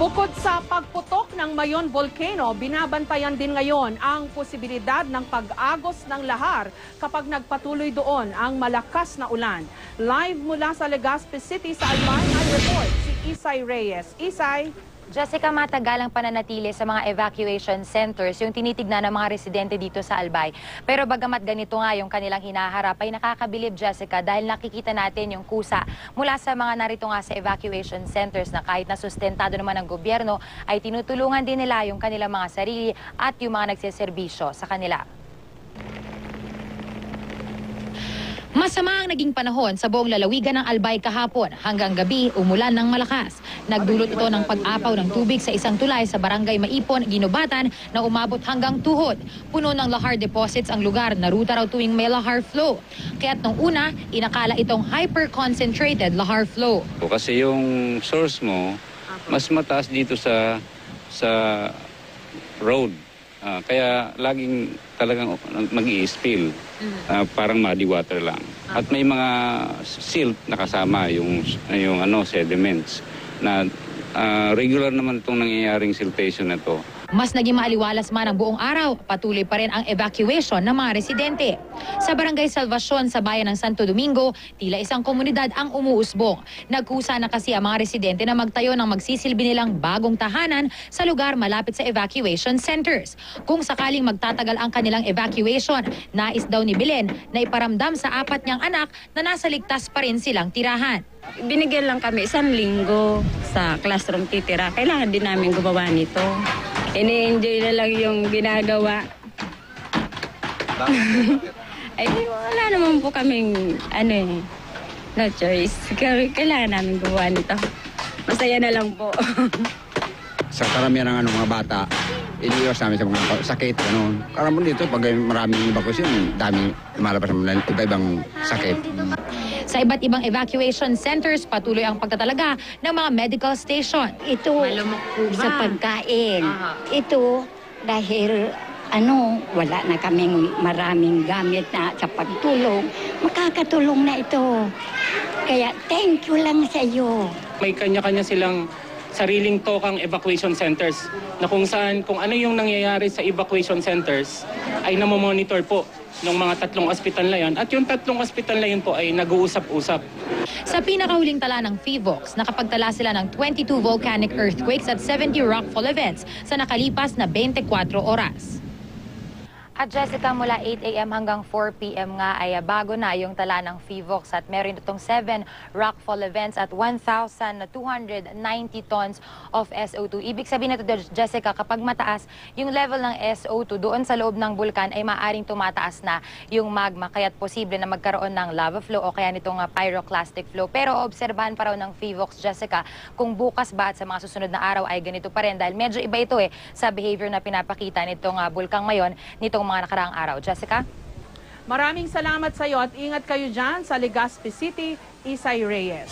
Bukod sa pagputok ng Mayon Volcano, binabantayan din ngayon ang posibilidad ng pag-agos ng lahar kapag nagpatuloy doon ang malakas na ulan. Live mula sa Legazpi City sa Albay, may report si Isay Reyes. Isay? Jessica, matagalang pananatili sa mga evacuation centers yung tinitignan ng mga residente dito sa Albay. Pero bagamat ganito nga yung kanilang hinaharap ay nakakabilib, Jessica, dahil nakikita natin yung kusa mula sa mga narito nga sa evacuation centers na kahit na sustentado naman ng gobyerno ay tinutulungan din nila yung kanilang mga sarili at yung mga nagseserbisyo sa kanila. Masama ang naging panahon sa buong lalawigan ng Albay kahapon. Hanggang gabi, umulan ng malakas. Nagdulot ito ng pag-apaw ng tubig sa isang tulay sa barangay Maipon, Ginobatan na umabot hanggang tuhod. Puno ng lahar deposits ang lugar na ruta raw tuwing may lahar flow. Kaya't nung una, inakala itong hyper-concentrated lahar flow. Kasi yung source mo, mas mataas dito sa road. Kaya laging talagang mag-i-spill. Parang muddy water lang. At may mga silt na kasama yung sediments na regular naman itong nangyayaring siltation na to. Mas naging maaliwalas man ang buong araw, patuloy pa rin ang evacuation ng mga residente. Sa Barangay Salvacion sa bayan ng Santo Domingo, tila isang komunidad ang umuusbong. Nagkusa na kasi ang mga residente na magtayo ng magsisilbi nilang bagong tahanan sa lugar malapit sa evacuation centers. Kung sakaling magtatagal ang kanilang evacuation, nais daw ni Belen na iparamdam sa 4 niyang anak na nasa ligtas pa rin silang tirahan. Binigyan lang kami 1 linggo sa classroom titira. Kailangan din namin gumawa nito. Ini-enjoy na lang yung ginagawa. Ay, wala naman po kaming, no choice. Kailangan namin gumawa nito. Masaya na lang po. Sa karamihan ng mga bata, iniiwas namin sa mga sakit. Karamihan dito, pag maraming evacuation, dami lumalabas ng iba-ibang sakit. Sa iba't ibang evacuation centers, patuloy ang pagtatalaga ng mga medical station. Ito sa pagkain. Ito dahil wala na kaming maraming gamit na sa pagtulong. Makakatulong na ito. Kaya thank you lang sa iyo. May kanya-kanya silang sariling tokang evacuation centers na kung ano yung nangyayari sa evacuation centers ay namomonitor po ng mga 3 ospital na yan at yung 3 ospital na yun po ay nag-uusap-usap. Sa pinakahuling tala ng PHIVOLCS, nakapagtala sila ng 22 volcanic earthquakes at 70 rockfall events sa nakalipas na 24 oras. At Jessica, mula 8 a.m. hanggang 4 p.m. nga ay bago na yung tala ng PHIVOLCS at meron itong 7 rockfall events at 1,290 tons of SO2. Ibig sabihin nito, Jessica, kapag mataas yung level ng SO2 doon sa loob ng bulkan ay maaaring tumataas na yung magma, kaya't posible na magkaroon ng lava flow o kaya nitong pyroclastic flow. Pero obserbahan pa raw ng PHIVOLCS, Jessica, kung bukas ba at sa mga susunod na araw ay ganito pa rin dahil medyo iba ito sa behavior na pinapakita nitong bulkang Mayon nitong mga nakaraang araw. Jessica? Maraming salamat sa iyo at ingat kayo dyan sa Legazpi City, Isay Reyes.